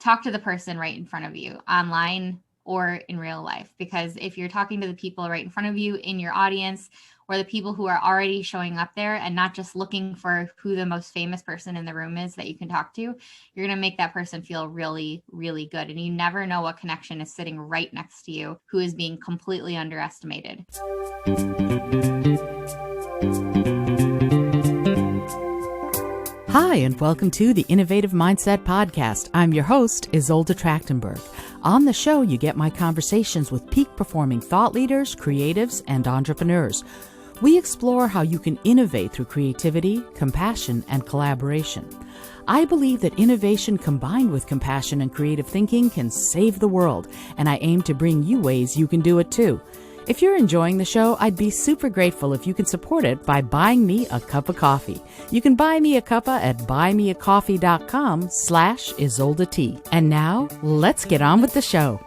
talk to the person right in front of you online or in real life. Because if you're talking to the people right in front of you in your audience, or the people who are already showing up there and not just looking for who the most famous person in the room is that you can talk to, you're going to make that person feel really, really good. And you never know what connection is sitting right next to you who is being completely underestimated. Hi, and welcome to the Innovative Mindset Podcast. I'm your host, Isolde Trachtenberg. On the show, you get my conversations with peak performing thought leaders, creatives, and entrepreneurs. We explore how you can innovate through creativity, compassion, and collaboration. I believe that innovation combined with compassion and creative thinking can save the world, and I aim to bring you ways you can do it too. If you're enjoying the show, I'd be super grateful if you can support it by buying me a cup of coffee. You can buy me a cuppa at buymeacoffee.com/IsoldeT. And now, let's get on with the show.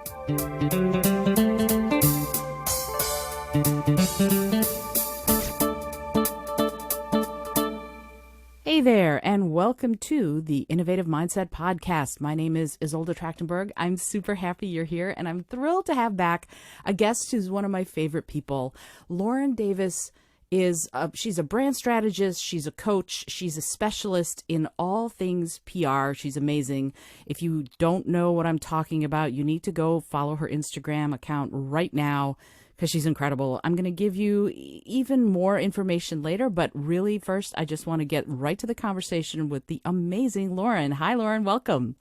Hey there, and welcome to the Innovative Mindset Podcast. My name is Isolde Trachtenberg. I'm super happy you're here, and I'm thrilled to have back a guest who's one of my favorite people. Lauren Davis she's a brand strategist, she's a coach, she's a specialist in all things PR. She's amazing. If you don't know what I'm talking about, you need to go follow her Instagram account right now, because she's incredible. I'm going to give you even more information later, but really first, I just want to get right to the conversation with the amazing Lauren. Hi, Lauren. Welcome.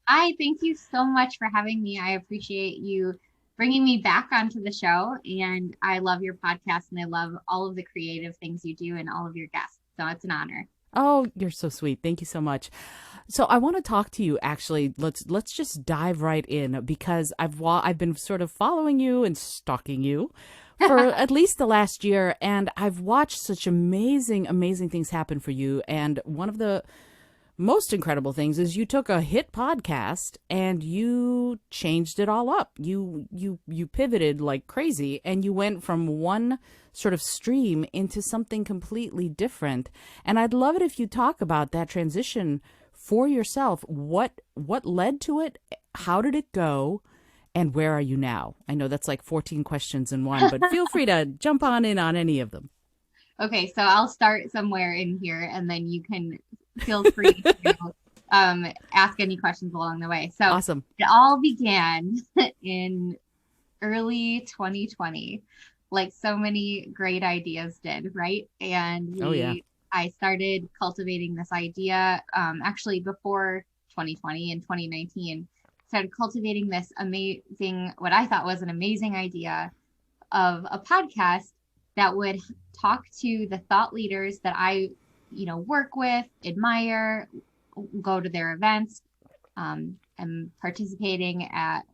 Hi, thank you so much for having me. I appreciate you bringing me back onto the show, and I love your podcast, and I love all of the creative things you do and all of your guests. So it's an honor. Oh, you're so sweet. Thank you so much. So I want to talk to you, actually. Let's just dive right in, because I've been sort of following you and stalking you for at least the last year, and I've watched such amazing things happen for you. And one of the most incredible things is you took a hit podcast and you changed it all up. You pivoted like crazy, and you went from one sort of stream into something completely different. And I'd love it if you talk about that transition for yourself. What led to it? How did it go? And where are you now? I know that's like 14 questions in one, but feel free to jump on in on any of them. Okay, so I'll start somewhere in here, and then you can feel free to ask any questions along the way. So awesome. It all began in early 2020, like so many great ideas did, right? And I started cultivating this idea actually before 2020, in 2019, started cultivating this amazing, what I thought was an amazing idea of a podcast that would talk to the thought leaders that I work with, admire, go to their events, am participating at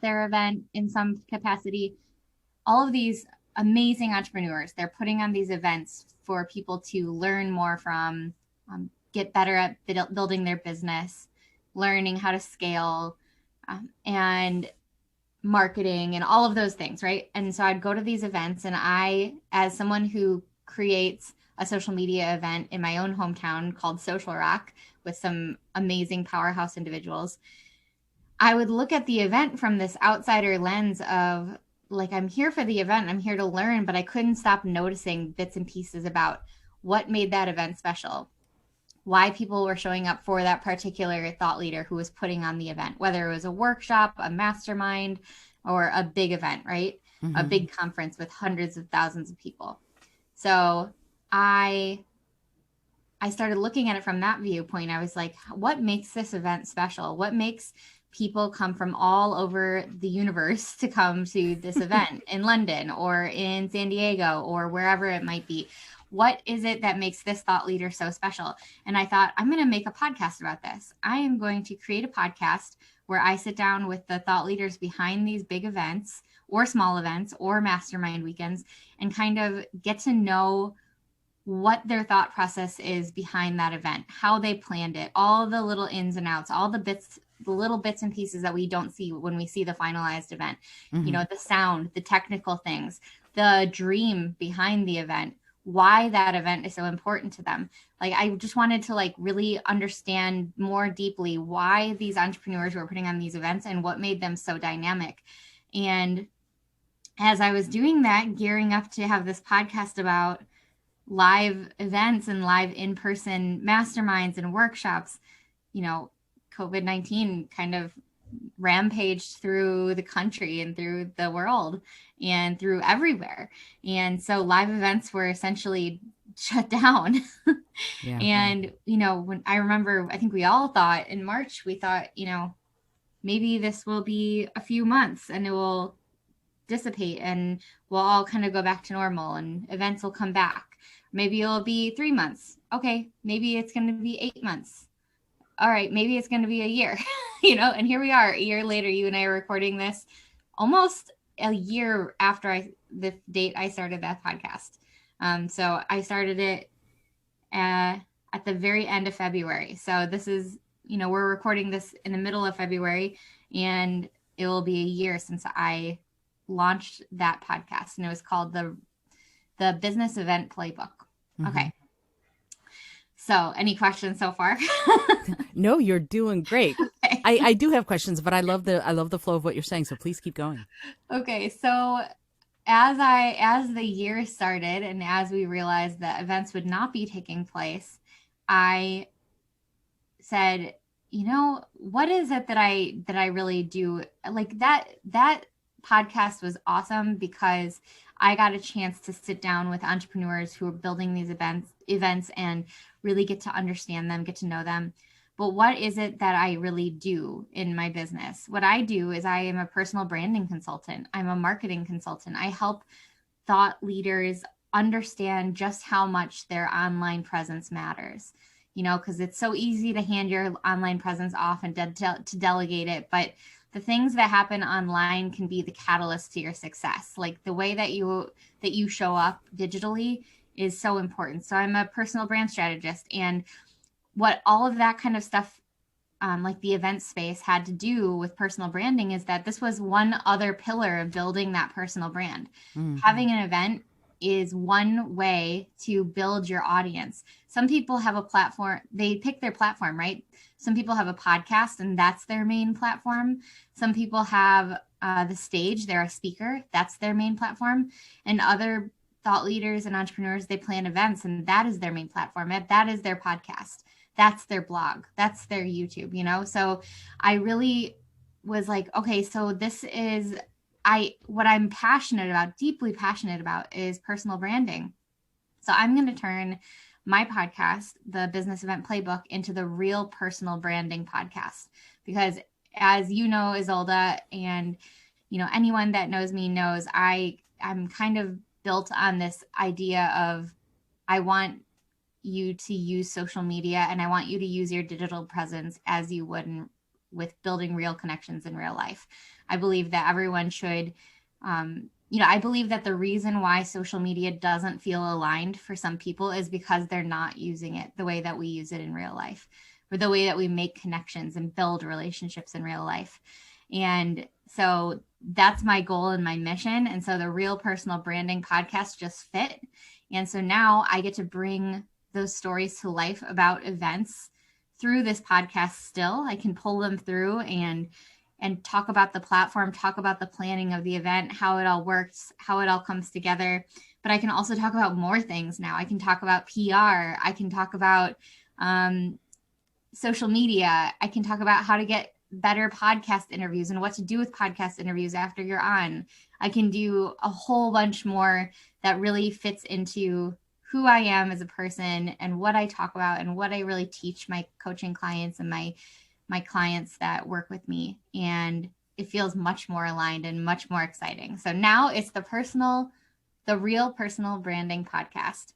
their event in some capacity. All of these amazing entrepreneurs, they're putting on these events for people to learn more from, get better at building their business, learning how to scale, and marketing and all of those things, right? And so I'd go to these events, and I, as someone who creates a social media event in my own hometown called Social Rock with some amazing powerhouse individuals, I would look at the event from this outsider lens of like, I'm here for the event, I'm here to learn, but I couldn't stop noticing bits and pieces about what made that event special, why people were showing up for that particular thought leader who was putting on the event, whether it was a workshop, a mastermind, or a big event, right? Mm-hmm. A big conference with hundreds of thousands of people. So I started looking at it from that viewpoint. I was like, what makes this event special? What makes people come from all over the universe to come to this event in London or in San Diego or wherever it might be? What is it that makes this thought leader so special? And I thought, I'm going to make a podcast about this. I am going to create a podcast where I sit down with the thought leaders behind these big events or small events or mastermind weekends and kind of get to know what their thought process is behind that event, how they planned it, all the little ins and outs, all the little bits and pieces that we don't see when we see the finalized event, the sound, the technical things, the dream behind the event. why that event is so important to them. Like, I just wanted to like really understand more deeply why these entrepreneurs were putting on these events and what made them so dynamic. And as I was doing that, gearing up to have this podcast about live events and live in-person masterminds and workshops, you know, COVID-19 kind of rampaged through the country and through the world and through everywhere. And so live events were essentially shut down. Yeah. And, you know, when I remember, I think we all thought in March, we thought, you know, maybe this will be a few months and it will dissipate and we'll all kind of go back to normal and events will come back. Maybe it'll be 3 months. Okay, maybe it's going to be 8 months. All right, maybe it's going to be a year, you know, and here we are a year later. You and I are recording this almost a year after the date I started that podcast. So I started it at the very end of February. So this is, you know, we're recording this in the middle of February, and it will be a year since I launched that podcast, and it was called the Business Event Playbook. Mm-hmm. Okay. So any questions so far? No, you're doing great. Okay. I do have questions, but I love the flow of what you're saying. So please keep going. Okay. So as the year started and as we realized that events would not be taking place, I said, you know, what is it that I really do? Like that podcast was awesome because I got a chance to sit down with entrepreneurs who are building these events and really get to understand them, get to know them. But what is it that I really do in my business? What I do is I am a personal branding consultant. I'm a marketing consultant. I help thought leaders understand just how much their online presence matters. You know, because it's so easy to hand your online presence off and to delegate it. But the things that happen online can be the catalyst to your success. Like the way that you show up digitally is so important. So I'm a personal brand strategist, and what all of that kind of stuff, like the event space, had to do with personal branding is that this was one other pillar of building that personal brand. Mm-hmm. Having an event is one way to build your audience. Some people have a platform, they pick their platform, right? Some people have a podcast and that's their main platform. Some people have the stage, they're a speaker, that's their main platform. And other thought leaders and entrepreneurs, they plan events and that is their main platform. That is their podcast. That's their blog. That's their YouTube, you know? So I really was like, okay, so this is, what I'm passionate about, deeply passionate about, is personal branding. So I'm going to turn my podcast, the Business Event Playbook, into the Real Personal Branding Podcast. Because as you know, Isolda, and you know, anyone that knows me knows I'm kind of built on this idea of I want you to use social media and I want you to use your digital presence as you would with building real connections in real life. I believe that everyone should, I believe that the reason why social media doesn't feel aligned for some people is because they're not using it the way that we use it in real life, or the way that we make connections and build relationships in real life. And so that's my goal and my mission. And so the Real Personal Branding Podcast just fit. And so now I get to bring those stories to life about events through this podcast. Still, I can pull them through and talk about the platform, talk about the planning of the event, how it all works, how it all comes together. But I can also talk about more things now. I can talk about PR. I can talk about social media. I can talk about how to get better podcast interviews and what to do with podcast interviews after you're on. I can do a whole bunch more that really fits into who I am as a person and what I talk about and what I really teach my coaching clients and my clients that work with me. And it feels much more aligned and much more exciting. So now it's the Real Personal Branding Podcast.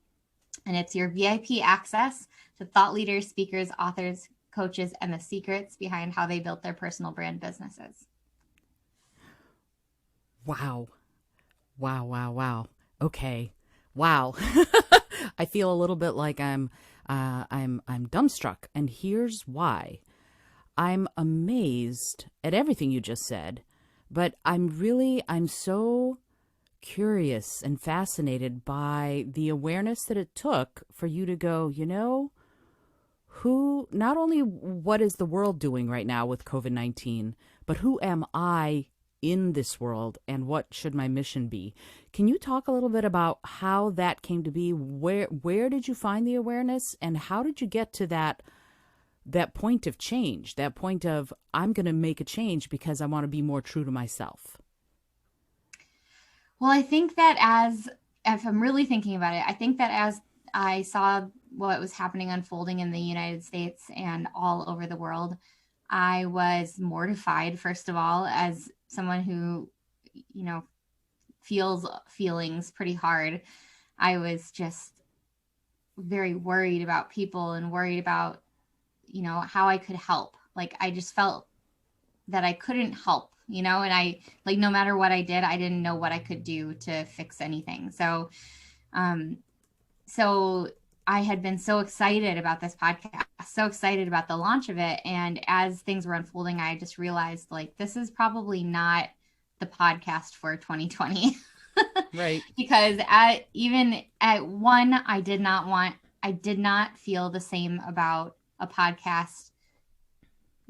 And it's your VIP access to thought leaders, speakers, authors, coaches, and the secrets behind how they built their personal brand businesses. Wow. Okay. Wow. I feel a little bit like I'm dumbstruck, and here's why. I'm amazed at everything you just said, but I'm so curious and fascinated by the awareness that it took for you to go, who, not only what is the world doing right now with COVID-19, but who am I in this world and what should my mission be? Can you talk a little bit about how that came to be? Where did you find the awareness, and how did you get to that point of change, that point of I'm going to make a change because I want to be more true to myself? Well, I think that if I'm really thinking about it, I think that as I saw what was happening unfolding in the United States and all over the world, I was mortified, first of all, as someone who, feels feelings pretty hard. I was just very worried about people and worried about, how I could help. Like, I just felt that I couldn't help, and I, like, no matter what I did, I didn't know what I could do to fix anything. So I had been so excited about this podcast, so excited about the launch of it. And as things were unfolding, I just realized, like, this is probably not the podcast for 2020. Right. Because even at one, I did not feel the same about a podcast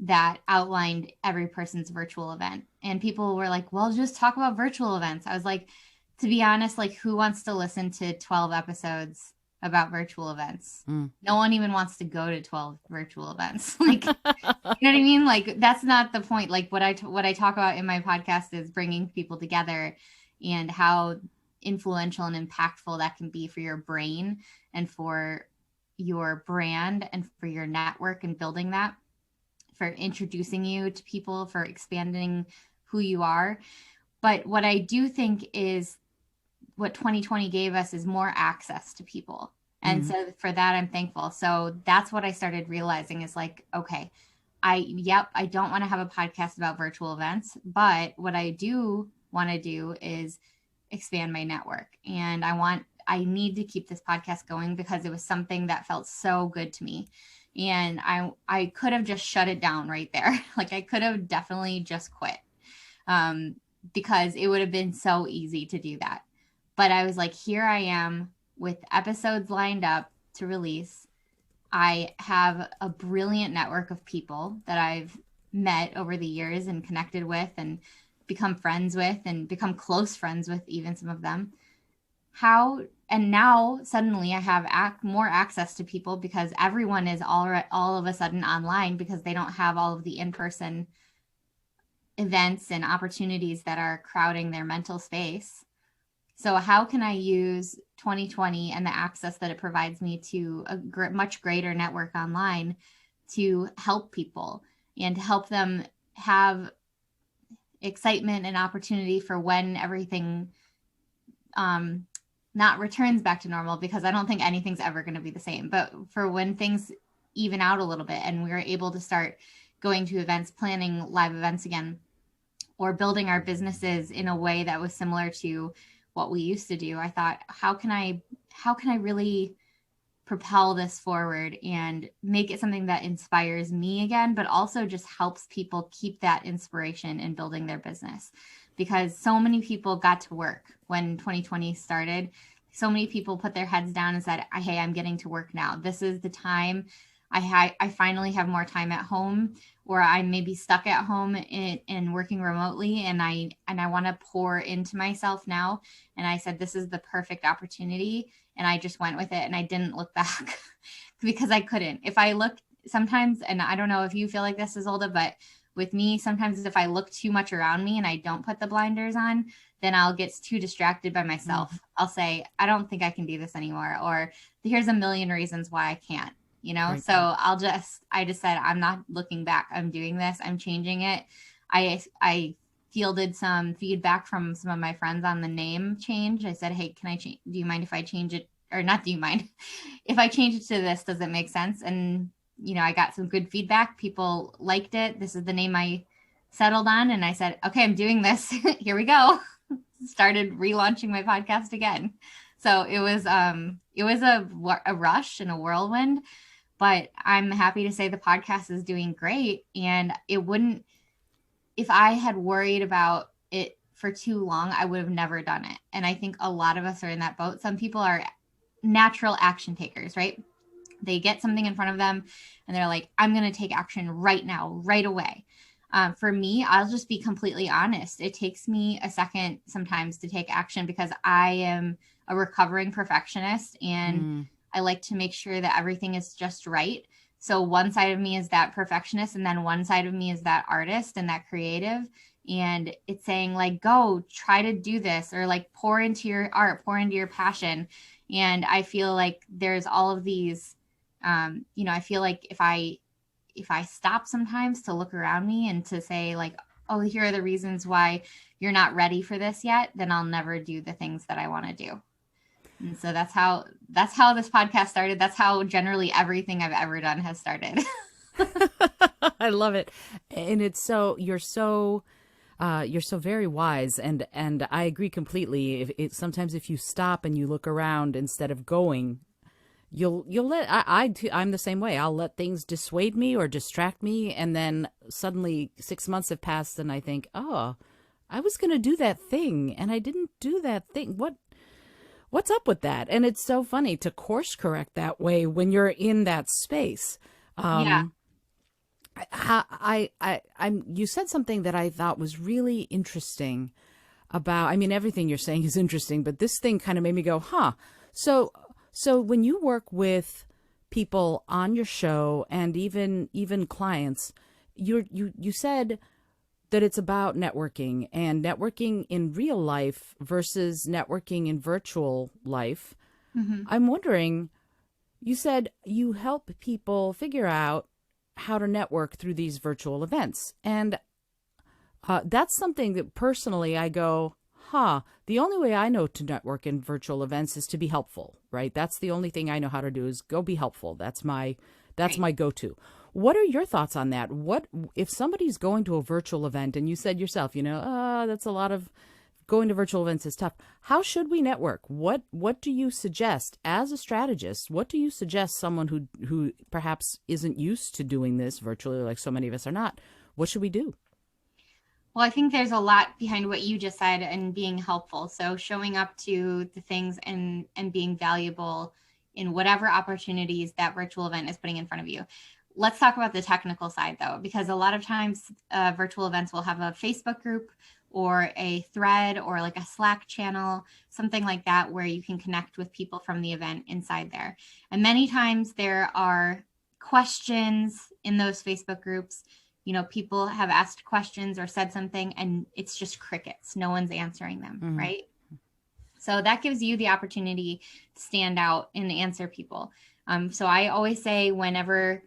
that outlined every person's virtual event. And people were like, well, just talk about virtual events. I was like, to be honest, like, who wants to listen to 12 episodes about virtual events? No one even wants to go to 12 virtual events. Like, you know what I mean? Like, that's not the point. Like, what I talk about in my podcast is bringing people together and how influential and impactful that can be for your brain and for your brand and for your network and building that, for introducing you to people, for expanding who you are. But what I do think is what 2020 gave us is more access to people. And so for that, I'm thankful. So that's what I started realizing is like, okay, I don't want to have a podcast about virtual events, but what I do want to do is expand my network. And I need to keep this podcast going because it was something that felt so good to me. And I could have just shut it down right there. Like, I could have definitely just quit because it would have been so easy to do that. But I was like, here I am with episodes lined up to release. I have a brilliant network of people that I've met over the years and connected with and become friends with and become close friends with, even some of them. And now suddenly I have more access to people because everyone is all of a sudden online because they don't have all of the in-person events and opportunities that are crowding their mental space. So how can I use 2020 and the access that it provides me to a much greater network online to help people and to help them have excitement and opportunity for when everything not returns back to normal, because I don't think anything's ever going to be the same, but for when things even out a little bit and we're able to start going to events, planning live events again, or building our businesses in a way that was similar to what we used to do. I thought, how can I really propel this forward and make it something that inspires me again, but also just helps people keep that inspiration in building their business? Because so many people got to work when 2020 started. So many people put their heads down and said, hey, I'm getting to work now. This is the time. I finally have more time at home, or I'm maybe stuck at home and working remotely, and I want to pour into myself now. And I said, this is the perfect opportunity. And I just went with it, and I didn't look back because I couldn't. If I looked sometimes, and I don't know if you feel like this, Isolde, but with me, sometimes if I look too much around me and I don't put the blinders on, then I'll get too distracted by myself. I'll say, I don't think I can do this anymore. Or here's a million reasons why I can't, Right. So I just said, I'm not looking back. I'm doing this. I'm changing it. I fielded some feedback from some of my friends on the name change. I said, hey, can I change? Do you mind if I change it? Or not, do you mind if I change it to this? Does it make sense? And, I got some good feedback. People liked it. This is the name I settled on. And I said, okay, I'm doing this. Here we go. Started relaunching my podcast again. So it was a rush and a whirlwind, but I'm happy to say the podcast is doing great. And it wouldn't, if I had worried about it for too long, I would have never done it. And I think a lot of us are in that boat. Some people are natural action takers, right? They get something in front of them and they're like, I'm going to take action right now, right away. For me, I'll just be completely honest. It takes me a second sometimes to take action because I am a recovering perfectionist and I like to make sure that everything is just right. So one side of me is that perfectionist, and then one side of me is that artist and that creative. And it's saying like, go try to do this, or like pour into your art, pour into your passion. And I feel like there's all of these, I feel like if I stop sometimes to look around me and to say like, oh, here are the reasons why you're not ready for this yet, then I'll never do the things that I want to do. And so that's how this podcast started. That's how generally everything I've ever done has started. I love it. And it's so, you're so very wise, and I agree completely. Sometimes if you stop and you look around instead of going, you'll let I'm the same way. I'll let things dissuade me or distract me, and then suddenly 6 months have passed and I think, oh, I was going to do that thing and I didn't do that thing. What's up with that? And it's so funny to course correct that way when you're in that space. Yeah. You said something that I thought was really interesting about, I mean, everything you're saying is interesting, but this thing kind of made me go, huh. So when you work with people on your show and even clients, you said that it's about networking, and networking in real life versus networking in virtual life. Mm-hmm. I'm wondering, you said you help people figure out how to network through these virtual events. And that's something that personally I go, the only way I know to network in virtual events is to be helpful, right? That's the only thing I know how to do is go be helpful. That's my go-to. What are your thoughts on that? What if somebody's going to a virtual event and you said yourself, that's a lot of going to virtual events is tough. How should we network? What do you suggest as a strategist? What do you suggest someone who perhaps isn't used to doing this virtually, like so many of us are not? What should we do? Well, I think there's a lot behind what you just said and being helpful. So showing up to the things and being valuable in whatever opportunities that virtual event is putting in front of you. Let's talk about the technical side though, because a lot of times virtual events will have a Facebook group or a thread or like a Slack channel, something like that, where you can connect with people from the event inside there. And many times there are questions in those Facebook groups. People have asked questions or said something and it's just crickets. No one's answering them, right? So that gives you the opportunity to stand out and answer people. So I always say whenever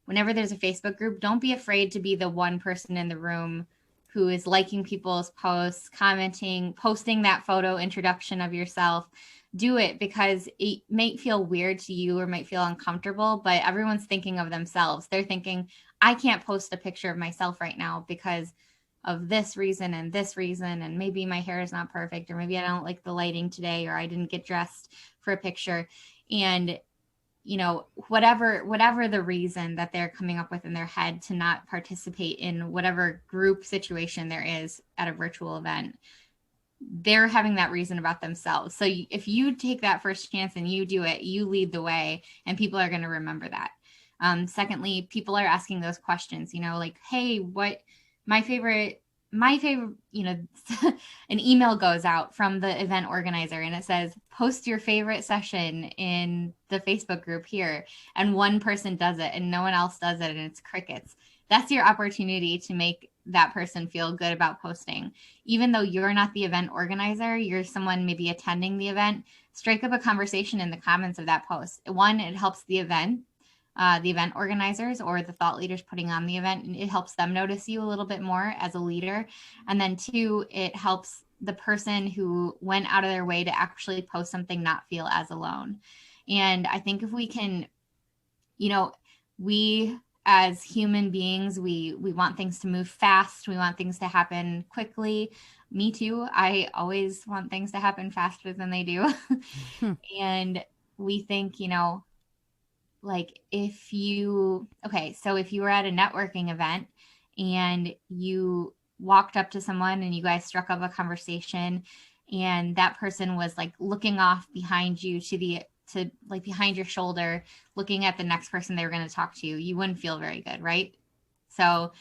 there's a Facebook group, don't be afraid to be the one person in the room who is liking people's posts, commenting, posting that photo introduction of yourself. Do it because it might feel weird to you or might feel uncomfortable, but everyone's thinking of themselves. They're thinking, I can't post a picture of myself right now because of this reason, and maybe my hair is not perfect, or maybe I don't like the lighting today, or I didn't get dressed for a picture. And whatever the reason that they're coming up with in their head to not participate in whatever group situation there is at a virtual event, they're having that reason about themselves. So if you take that first chance and you do it, you lead the way, and people are going to remember that. Secondly, people are asking those questions, like, hey, what my favorite, an email goes out from the event organizer and it says, post your favorite session in the Facebook group here. And one person does it and no one else does it, and it's crickets. That's your opportunity to make that person feel good about posting. Even though you're not the event organizer, you're someone maybe attending the event, strike up a conversation in the comments of that post. One, it helps the event organizers or the thought leaders putting on the event, and it helps them notice you a little bit more as a leader. And then two, it helps the person who went out of their way to actually post something not feel as alone. And I think if we can, we as human beings, we want things to move fast. We want things to happen quickly. Me too. I always want things to happen faster than they do. And we think, like if you were at a networking event and you walked up to someone and you guys struck up a conversation, and that person was like looking off behind you to like behind your shoulder, looking at the next person they were going to talk to, you wouldn't feel very good, right? So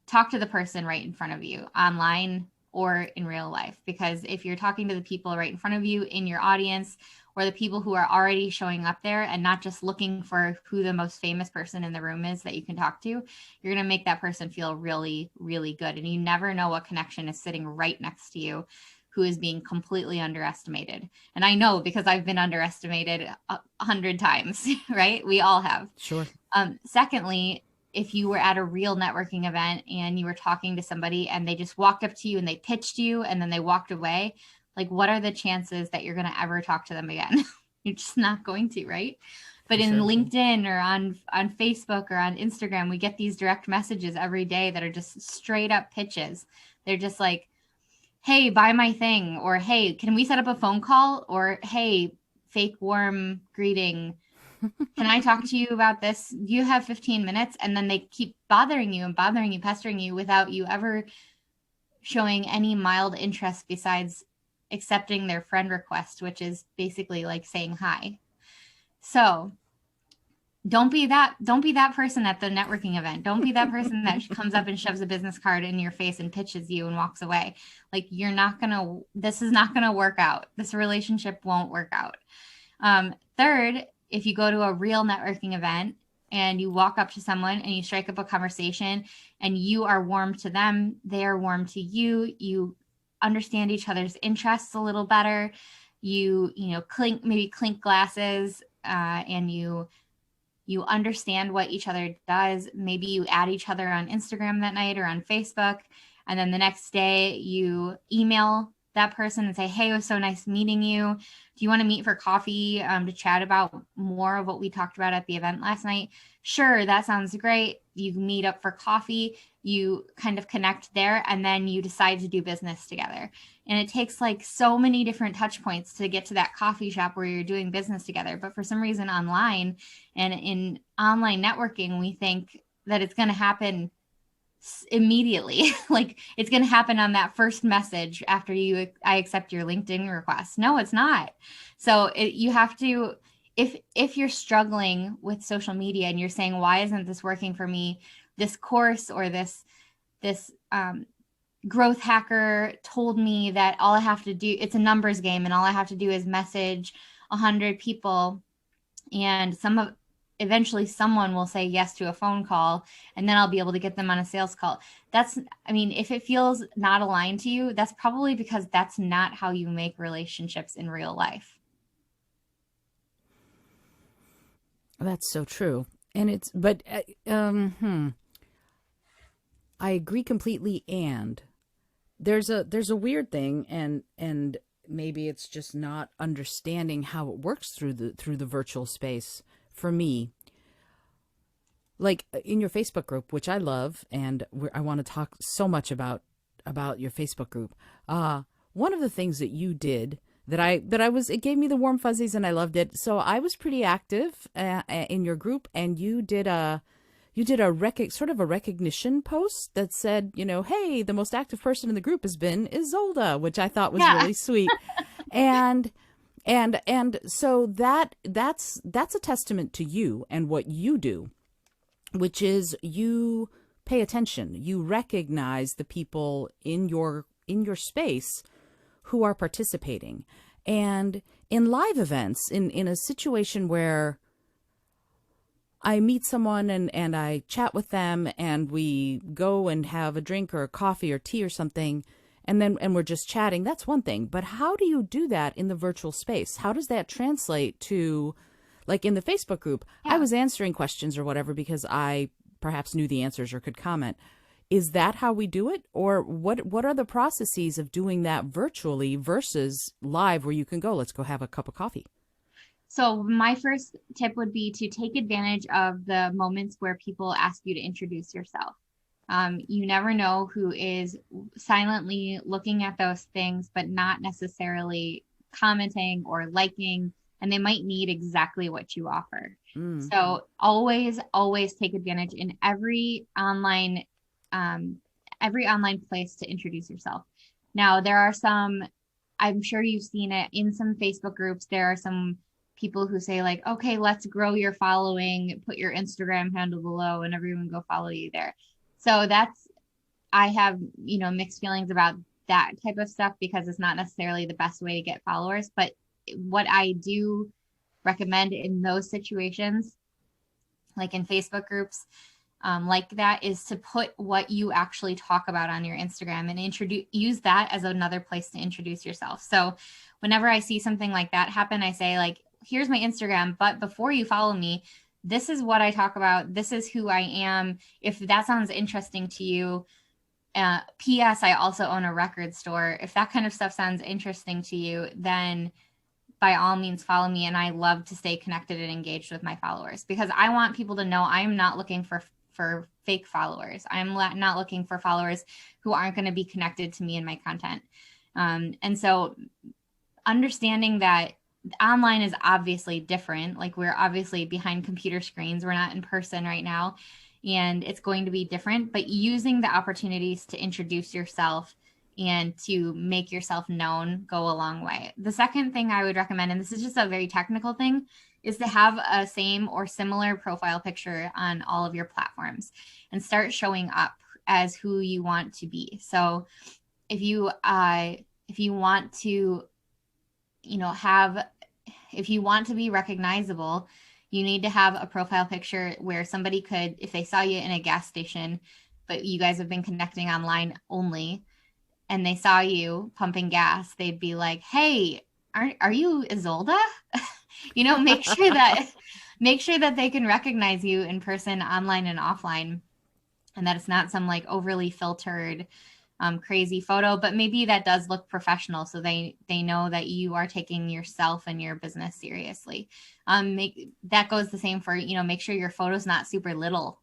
talk to the person right in front of you, online or in real life, because if you're talking to the people right in front of you in your audience, or the people who are already showing up there and not just looking for who the most famous person in the room is that you can talk to, you're going to make that person feel really, really good. And you never know what connection is sitting right next to you who is being completely underestimated. And I know because I've been underestimated 100 times, right? We all have. Sure. Secondly, if you were at a real networking event and you were talking to somebody and they just walked up to you and they pitched you and then they walked away, like, what are the chances that you're going to ever talk to them again? You're just not going to, right? But in LinkedIn or on Facebook or on Instagram, we get these direct messages every day that are just straight up pitches. They're just like, hey, buy my thing, or hey, can we set up a phone call, or hey, fake warm greeting, can I talk to you about this? You have 15 minutes. And then they keep bothering you, pestering you without you ever showing any mild interest besides accepting their friend request, which is basically like saying hi. So don't be that person at the networking event. Don't be that person that comes up and shoves a business card in your face and pitches you and walks away. Like, this is not going to work out. This relationship won't work out. Third, if you go to a real networking event and you walk up to someone and you strike up a conversation and you are warm to them, they are warm to you, you understand each other's interests a little better, you clink glasses, and you understand what each other does. Maybe you add each other on Instagram that night or on Facebook, and then the next day you email that person and say, hey, it was so nice meeting you. Do you want to meet for coffee to chat about more of what we talked about at the event last night? Sure, that sounds great. You meet up for coffee, you kind of connect there, and then you decide to do business together. And it takes like so many different touch points to get to that coffee shop where you're doing business together. But for some reason online and in online networking, we think that it's going to happen immediately. Like, it's going to happen on that first message after I accept your LinkedIn request. No, it's not. So you have to, if you're struggling with social media and you're saying, why isn't this working for me? This course or this growth hacker told me that all I have to do, it's a numbers game, and all I have to do is message 100 people, and eventually someone will say yes to a phone call, and then I'll be able to get them on a sales call. If it feels not aligned to you, that's probably because that's not how you make relationships in real life. That's so true. And I agree completely. And there's a weird thing, and maybe it's just not understanding how it works through the virtual space. For me, like in your Facebook group, which I love, and I want to talk so much about your Facebook group. One of the things that you did it gave me the warm fuzzies, and I loved it. So I was pretty active in your group, and you did a sort of a recognition post that said, hey, the most active person in the group is Isolda, which I thought was really sweet. And so that's a testament to you and what you do, which is you pay attention. You recognize the people in your space who are participating. And in live events, in a situation where I meet someone and I chat with them and we go and have a drink or a coffee or tea or something, and we're just chatting, that's one thing. But how do you do that in the virtual space? How does that translate to, like in the Facebook group, I was answering questions or whatever because I perhaps knew the answers or could comment. Is that how we do it? Or what are the processes of doing that virtually versus live where you can go, let's go have a cup of coffee? So my first tip would be to take advantage of the moments where people ask you to introduce yourself. You never know who is silently looking at those things, but not necessarily commenting or liking, and they might need exactly what you offer. So always take advantage in every online every online place to introduce yourself. Now, there are some, I'm sure you've seen it in some Facebook groups. There are some people who say like, okay, let's grow your following, put your Instagram handle below and everyone go follow you there. So that's, I have, mixed feelings about that type of stuff because it's not necessarily the best way to get followers. But what I do recommend in those situations, like in Facebook groups, like that, is to put what you actually talk about on your Instagram and use that as another place to introduce yourself. So whenever I see something like that happen, I say like, here's my Instagram, but before you follow me, this is what I talk about. This is who I am. If that sounds interesting to you, P.S. I also own a record store. If that kind of stuff sounds interesting to you, then by all means follow me. And I love to stay connected and engaged with my followers because I want people to know I'm not looking for fake followers. I'm not looking for followers who aren't going to be connected to me and my content. And so understanding that online is obviously different. Like we're obviously behind computer screens. We're not in person right now. And it's going to be different, but using the opportunities to introduce yourself and to make yourself known go a long way. The second thing I would recommend, and this is just a very technical thing, is to have a same or similar profile picture on all of your platforms and start showing up as who you want to be. So if you want to, if you want to be recognizable, you need to have a profile picture where somebody could, if they saw you in a gas station, but you guys have been connecting online only, and they saw you pumping gas, they'd be like, hey, are you Isolde? Make sure that they can recognize you in person, online and offline, and that it's not some like overly filtered, crazy photo, but maybe that does look professional. So they know that you are taking yourself and your business seriously. That goes the same for, make sure your photo's not super little.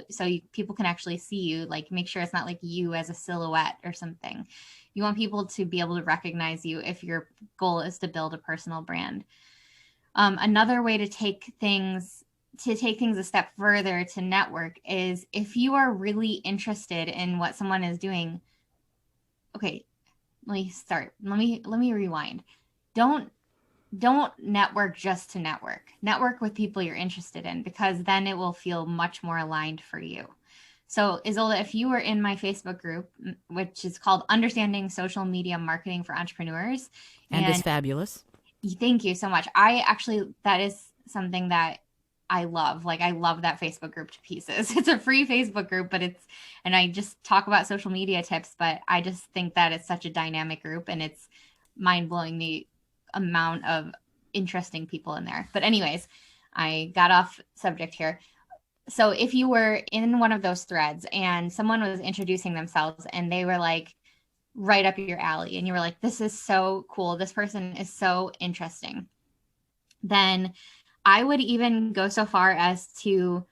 So people can actually see you, like make sure it's not like you as a silhouette or something. You want people to be able to recognize you if your goal is to build a personal brand. Another way to take things a step further to network is if you are really interested in what someone is doing. Okay, let me start. Let me rewind. Don't network just to network. Network with people you're interested in, because then it will feel much more aligned for you. So Isolde, if you were in my Facebook group, which is called Understanding Social Media Marketing for Entrepreneurs. And it's fabulous. Thank you so much. That is something that I love. Like I love that Facebook group to pieces. It's a free Facebook group, and I just talk about social media tips, but I just think that it's such a dynamic group and it's mind-blowing the amount of interesting people in there. But anyways, I got off subject here. So if you were in one of those threads and someone was introducing themselves and they were like right up your alley and you were like, this is so cool, this person is so interesting, then I would even go so far as to,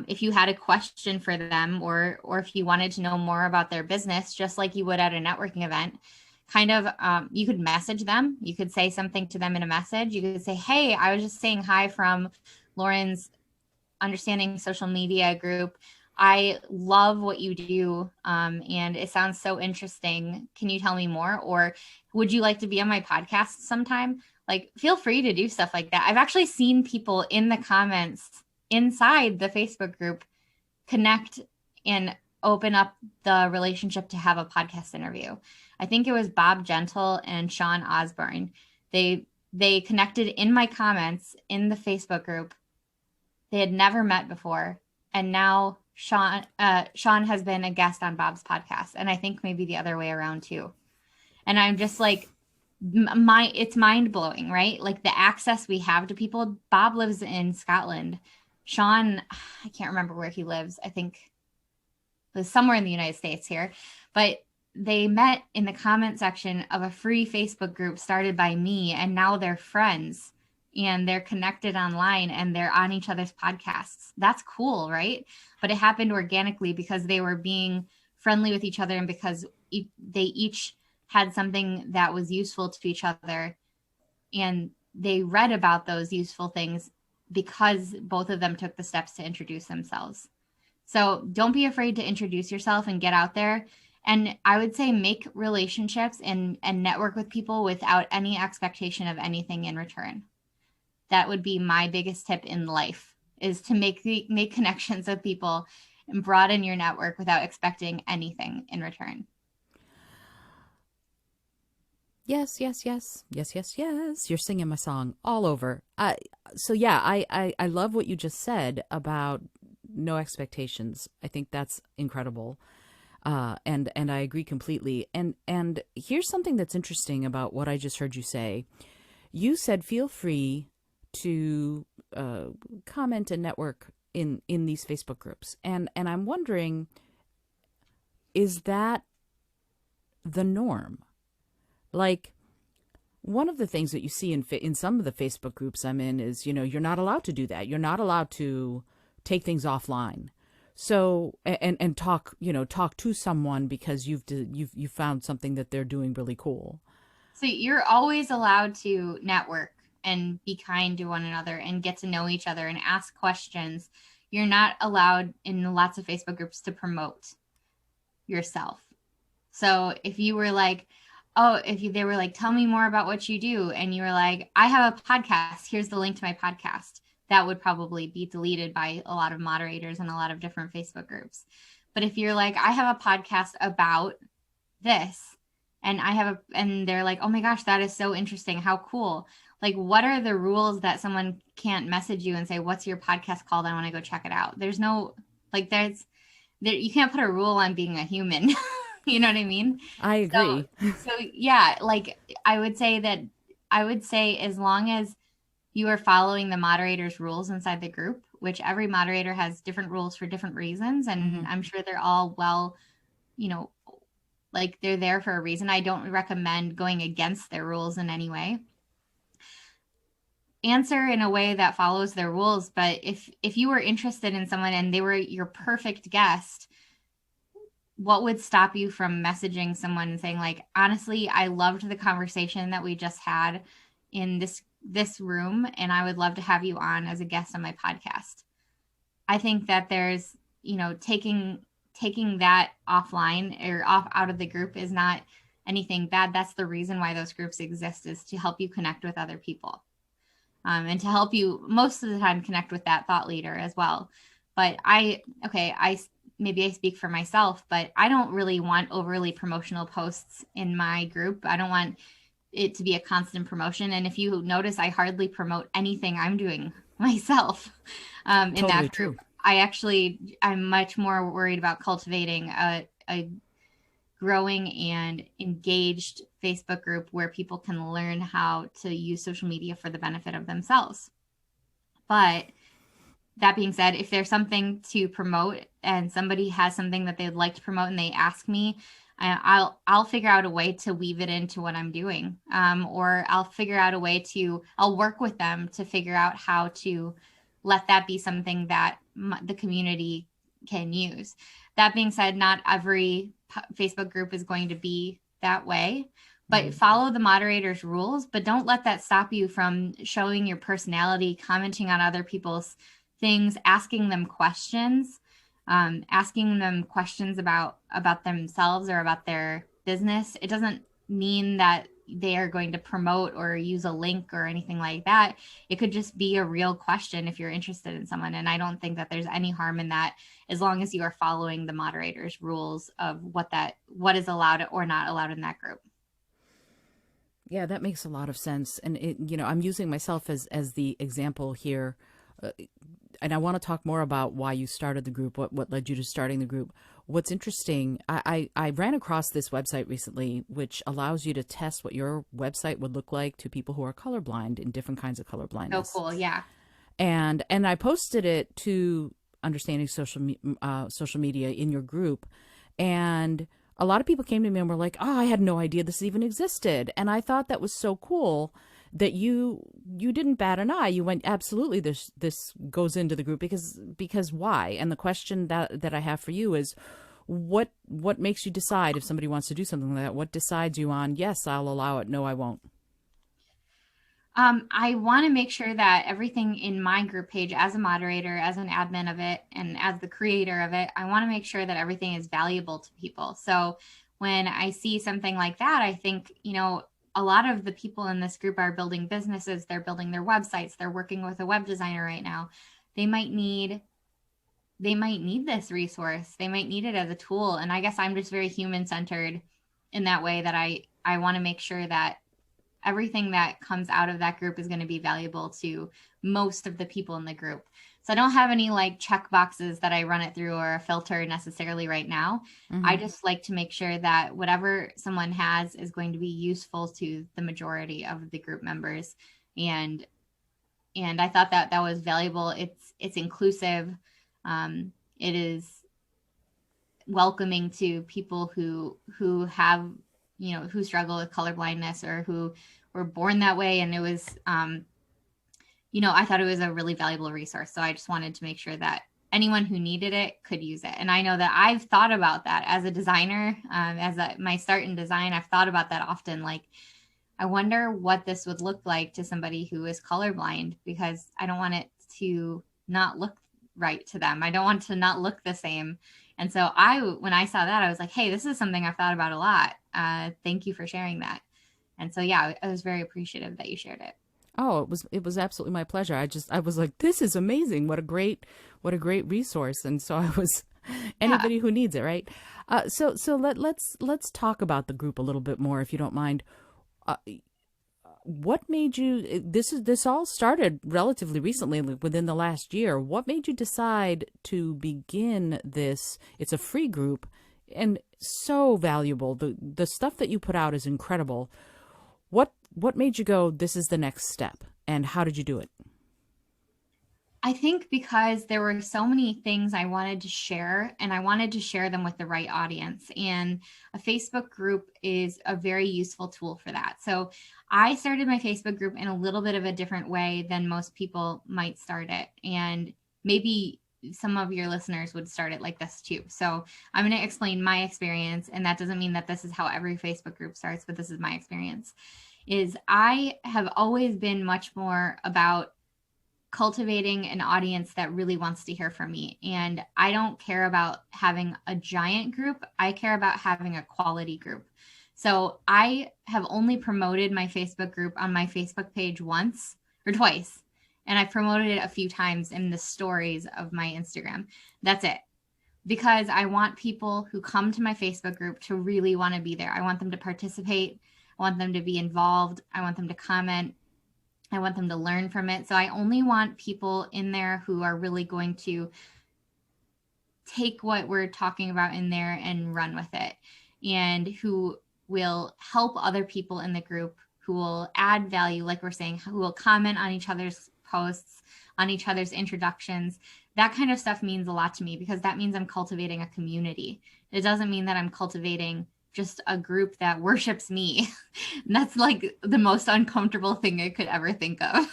if you had a question for them or if you wanted to know more about their business, just like you would at a networking event, you could message them. You could say something to them in a message. You could say, hey, I was just saying hi from Lauren's Understanding Social Media group. I love what you do, and it sounds so interesting. Can you tell me more? Or would you like to be on my podcast sometime? Like, feel free to do stuff like that. I've actually seen people in the comments inside the Facebook group connect and open up the relationship to have a podcast interview. I think it was Bob Gentle and Sean Osborne. They connected in my comments in the Facebook group. They had never met before, and now Sean has been a guest on Bob's podcast, and I think maybe the other way around too. And I'm just like, it's mind blowing, right? Like the access we have to people. Bob lives in Scotland. Sean, I can't remember where he lives. I think it was somewhere in the United States here, but they met in the comment section of a free Facebook group started by me, and now they're friends and they're connected online and they're on each other's podcasts. That's cool, right? But it happened organically because they were being friendly with each other and because they each had something that was useful to each other, and they read about those useful things because both of them took the steps to introduce themselves. So don't be afraid to introduce yourself and get out there. And I would say make relationships and network with people without any expectation of anything in return. That would be my biggest tip in life, is to make connections with people and broaden your network without expecting anything in return. Yes, yes, yes, yes, yes, yes. You're singing my song all over. So yeah, I love what you just said about no expectations. I think that's incredible. And I agree completely. And here's something that's interesting about what I just heard you say. You said feel free to comment and network in these Facebook groups, and I'm wondering, is that the norm? Like, one of the things that you see in some of the Facebook groups I'm in is, you're not allowed to do that. You're not allowed to take things offline. So and talk, talk to someone because you've found something that they're doing really cool. So you're always allowed to network and be kind to one another and get to know each other and ask questions. You're not allowed in lots of Facebook groups to promote yourself. So if you were like, they were like, tell me more about what you do, and you were like, I have a podcast, here's the link to my podcast, that would probably be deleted by a lot of moderators and a lot of different Facebook groups. But if you're like, I have a podcast about this, and they're like, oh my gosh, that is so interesting, how cool. Like, what are the rules that someone can't message you and say, what's your podcast called, I want to go check it out? There's no, like, you can't put a rule on being a human. You know what I mean? I agree. So yeah, like I would say as long as you are following the moderator's rules inside the group, which every moderator has different rules for different reasons, and I'm sure they're all well, like they're there for a reason. I don't recommend going against their rules in any way. Answer in a way that follows their rules, but if you were interested in someone and they were your perfect guest, what would stop you from messaging someone and saying, like, honestly, I loved the conversation that we just had in this room, and I would love to have you on as a guest on my podcast. I think that there's, taking that offline or out of the group is not anything bad. That's the reason why those groups exist, is to help you connect with other people, and to help you most of the time connect with that thought leader as well. But maybe I speak for myself, but I don't really want overly promotional posts in my group. I don't want it to be a constant promotion. And if you notice, I hardly promote anything I'm doing myself in totally that group. True. I'm much more worried about cultivating a growing and engaged Facebook group where people can learn how to use social media for the benefit of themselves. But that being said, if there's something to promote and somebody has something that they'd like to promote and they ask me, I'll figure out a way to weave it into what I'm doing. Or I'll work with them to figure out how to let that be something that the community can use. That being said, not every Facebook group is going to be that way, but follow the moderator's rules, but don't let that stop you from showing your personality, commenting on other people's things, asking them questions about themselves or about their business. It doesn't mean that they are going to promote or use a link or anything like that. It could just be a real question if you're interested in someone. And I don't think that there's any harm in that, as long as you are following the moderator's rules of what is allowed or not allowed in that group. Yeah, that makes a lot of sense. And I'm using myself as the example here. And I want to talk more about why you started the group, what led you to starting the group. What's interesting, I ran across this website recently, which allows you to test what your website would look like to people who are colorblind in different kinds of colorblindness. Oh, cool. Yeah. And I posted it to Understanding Social Media in your group. And a lot of people came to me and were like, oh, I had no idea this even existed. And I thought that was so cool that you didn't bat an eye. You went, absolutely, this goes into the group because why? And the question that I have for you is, what makes you decide if somebody wants to do something like that? What decides you on, yes, I'll allow it, no, I won't? I want to make sure that everything in my group page, as a moderator, as an admin of it, and as the creator of it, I want to make sure that everything is valuable to people. So when I see something like that, I think, a lot of the people in this group are building businesses, they're building their websites, they're working with a web designer right now. They might need this resource. They might need it as a tool. And I guess I'm just very human centered in that way, that I want to make sure that everything that comes out of that group is going to be valuable to most of the people in the group. So I don't have any like check boxes that I run it through or a filter necessarily right now. Mm-hmm. I just like to make sure that whatever someone has is going to be useful to the majority of the group members. And I thought that was valuable. It's inclusive. It is welcoming to people who have, who struggle with color blindness or who were born that way. And it was, I thought it was a really valuable resource. So I just wanted to make sure that anyone who needed it could use it. And I know that I've thought about that as a designer, my start in design, I've thought about that often. Like, I wonder what this would look like to somebody who is colorblind, because I don't want it to not look right to them. I don't want to not look the same. And so when I saw that, I was like, hey, this is something I've thought about a lot. Thank you for sharing that. And so, yeah, I was very appreciative that you shared it. Oh, it was absolutely my pleasure. I was like, this is amazing. What a great resource. And so I was anybody who needs it, right? So let's talk about the group a little bit more, if you don't mind. What made you, this all started relatively recently, within the last year. What made you decide to begin this? It's a free group and so valuable. The stuff that you put out is incredible. What made you go, this is the next step, and how did you do it? I think because there were so many things I wanted to share, and I wanted to share them with the right audience. And a Facebook group is a very useful tool for that. So I started my Facebook group in a little bit of a different way than most people might start it. And maybe some of your listeners would start it like this too. So I'm going to explain my experience. And that doesn't mean that this is how every Facebook group starts, but this is my experience. Is I have always been much more about cultivating an audience that really wants to hear from me. And I don't care about having a giant group. I care about having a quality group. So I have only promoted my Facebook group on my Facebook page once or twice. And I've promoted it a few times in the stories of my Instagram. That's it. Because I want people who come to my Facebook group to really want to be there. I want them to participate. I want them to be involved. I want them to comment. I want them to learn from it. So I only want people in there who are really going to take what we're talking about in there and run with it, and who will help other people in the group, who will add value, like we're saying, who will comment on each other's posts, on each other's introductions. That kind of stuff means a lot to me, because that means I'm cultivating a community. It doesn't mean that I'm cultivating just a group that worships me. And that's like the most uncomfortable thing I could ever think of.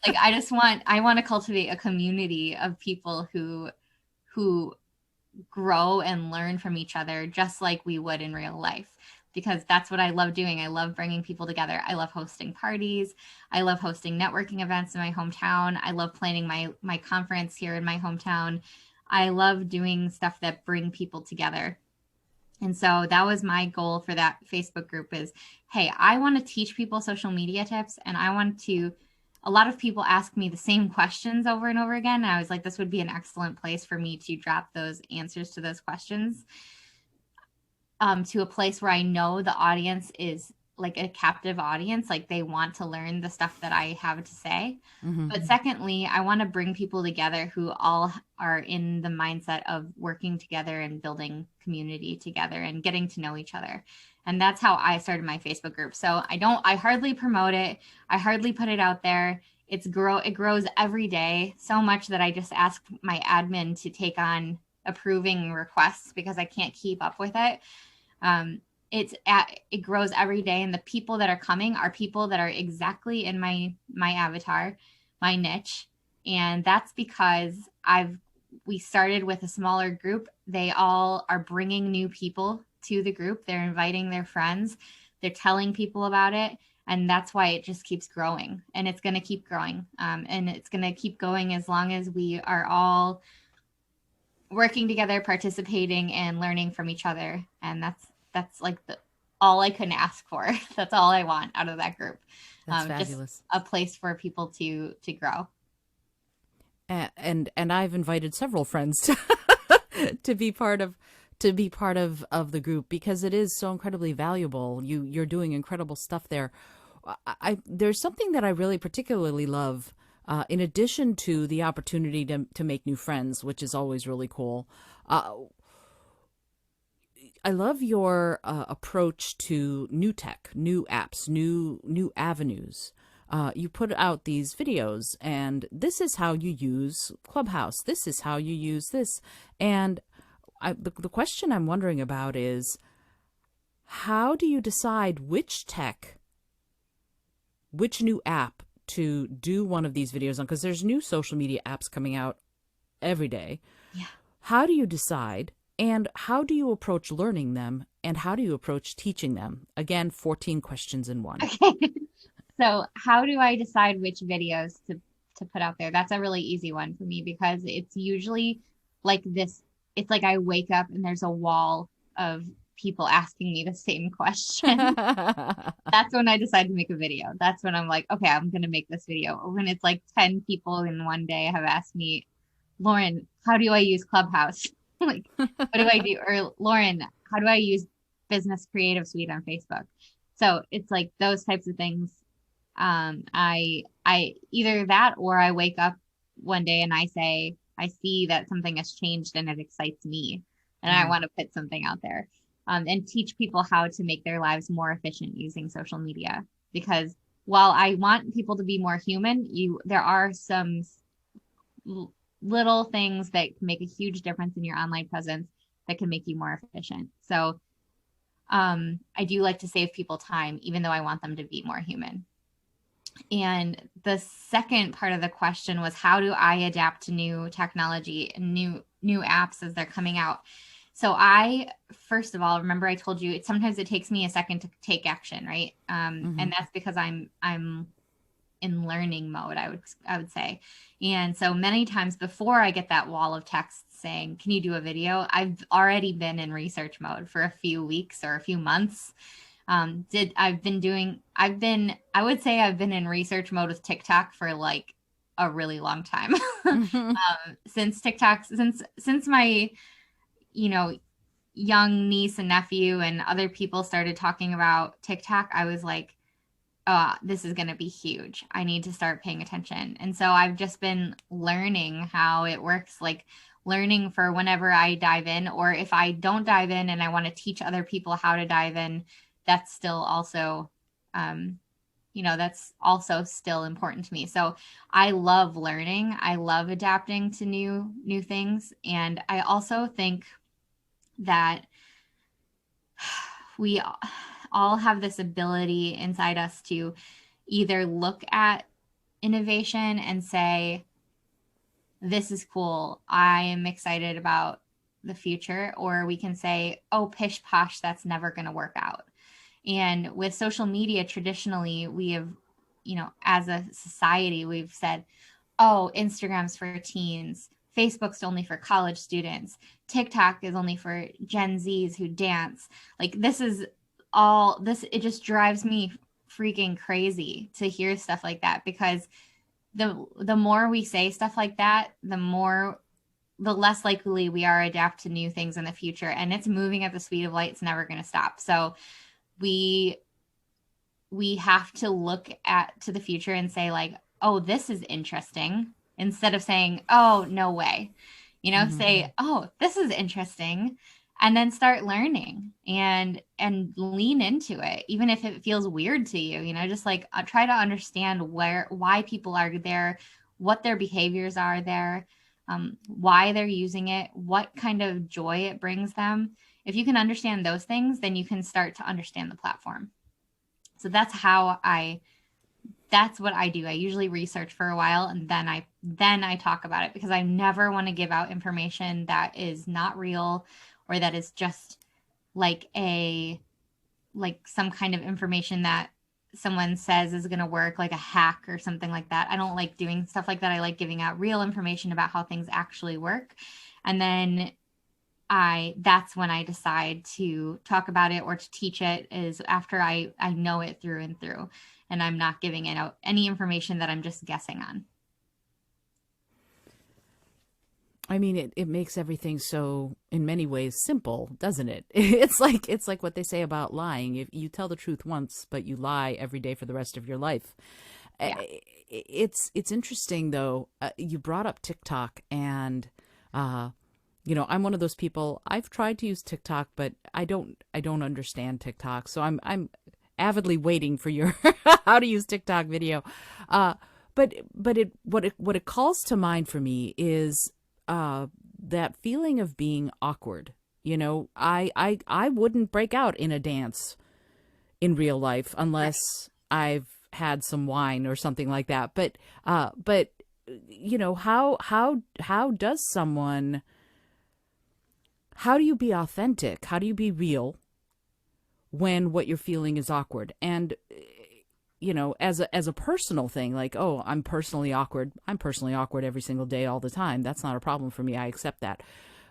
Like, I want to cultivate a community of people who grow and learn from each other, just like we would in real life, because that's what I love doing. I love bringing people together. I love hosting parties. I love hosting networking events in my hometown. I love planning my conference here in my hometown. I love doing stuff that bring people together. And so that was my goal for that Facebook group is, hey, I want to teach people social media tips. And a lot of people ask me the same questions over and over again. And I was like, this would be an excellent place for me to drop those answers to those questions to a place where I know the audience is like a captive audience, like they want to learn the stuff that I have to say. Mm-hmm. But secondly, I want to bring people together who all are in the mindset of working together and building community together and getting to know each other. And that's how I started my Facebook group. So I hardly promote it. I hardly put it out there. It grows every day, so much that I just ask my admin to take on approving requests because I can't keep up with it. It grows every day, and the people that are coming are people that are exactly in my avatar, my niche. And that's because we started with a smaller group. They all are bringing new people to the group. They're inviting their friends. They're telling people about it. And that's why it just keeps growing, and it's going to keep growing. And it's going to keep going as long as we are all working together, participating, and learning from each other. And that's like all I couldn't ask for. That's all I want out of that group. That's Just fabulous. a place for people to grow. And I've invited several friends to, to be part of the group because it is so incredibly valuable. You're doing incredible stuff there. There's something that I really particularly love. In addition to the opportunity to make new friends, which is always really cool, I love your approach to new tech, new apps, new avenues. You put out these videos, and this is how you use Clubhouse. This is how you use this. And the question I'm wondering about is, how do you decide which new app to do one of these videos on? Because there's new social media apps coming out every day. Yeah. How do you decide? And how do you approach learning them? And how do you approach teaching them? Again, 14 questions in one. Okay. So how do I decide which videos to put out there? That's a really easy one for me because it's usually like this. It's like I wake up and there's a wall of people asking me the same question. That's when I decide to make a video. That's when I'm like, okay, I'm going to make this video. Or when it's like 10 people in one day have asked me, Lauren, how do I use Clubhouse? Like, what do I do? Or Lauren, how do I use Business Creative Suite on Facebook? So it's like those types of things. I either that or I wake up one day and I say, I see that something has changed and it excites me and I want to put something out there, and teach people how to make their lives more efficient using social media. Because while I want people to be more human, there are some little things that can make a huge difference in your online presence that can make you more efficient. So I do like to save people time, even though I want them to be more human. And the second part of the question was, how do I adapt to new technology and new apps as they're coming out? So first of all, remember I told you sometimes it takes me a second to take action, right? And that's because I'm in learning mode, I would say. And so many times before I get that wall of text saying, can you do a video? I've already been in research mode for a few weeks or a few months. I would say I've been in research mode with TikTok for like a really long time. Since my, young niece and nephew and other people started talking about TikTok, I was like, oh, this is going to be huge. I need to start paying attention. And so I've just been learning how it works, like learning for whenever I dive in, or if I don't dive in and I want to teach other people how to dive in, that's still also, that's also still important to me. So I love learning. I love adapting to new things. And I also think that we all have this ability inside us to either look at innovation and say, this is cool, I am excited about the future, or we can say, oh, pish posh, that's never going to work out. And with social media, traditionally, we have, as a society, we've said, oh, Instagram's for teens, Facebook's only for college students, TikTok is only for Gen Zs who dance. Like it just drives me freaking crazy to hear stuff like that, because the more we say stuff like that, the less likely we are to adapt to new things in the future. And it's moving at the speed of light. It's never going to stop. So we have to look to the future and say like, oh, this is interesting, instead of saying, oh, no way, say, oh, this is interesting, and then start learning and lean into it, even if it feels weird to you, just like try to understand why people are there, what their behaviors are there, why they're using it, what kind of joy it brings them. If you can understand those things, then you can start to understand the platform. So that's what I do. I usually research for a while and then I talk about it, because I never want to give out information that is not real, or that is just like some kind of information that someone says is going to work, like a hack or something like that. I don't like doing stuff like that. I like giving out real information about how things actually work. And then that's when I decide to talk about it or to teach it, is after I know it through and through, and I'm not giving it out any information that I'm just guessing on. I mean, it makes everything so, in many ways, simple, doesn't it? It's like what they say about lying. If you tell the truth once, but you lie every day for the rest of your life. Yeah. It's interesting though. You brought up TikTok, and I'm one of those people. I've tried to use TikTok, but I don't understand TikTok. So I'm avidly waiting for your how to use TikTok video. But what it calls to mind for me is that feeling of being awkward. I wouldn't break out in a dance in real life unless I've had some wine or something like that. But how does someone, how do you be authentic? How do you be real when what you're feeling is awkward? And as a personal thing, like, oh, I'm personally awkward. I'm personally awkward every single day, all the time. That's not a problem for me. I accept that.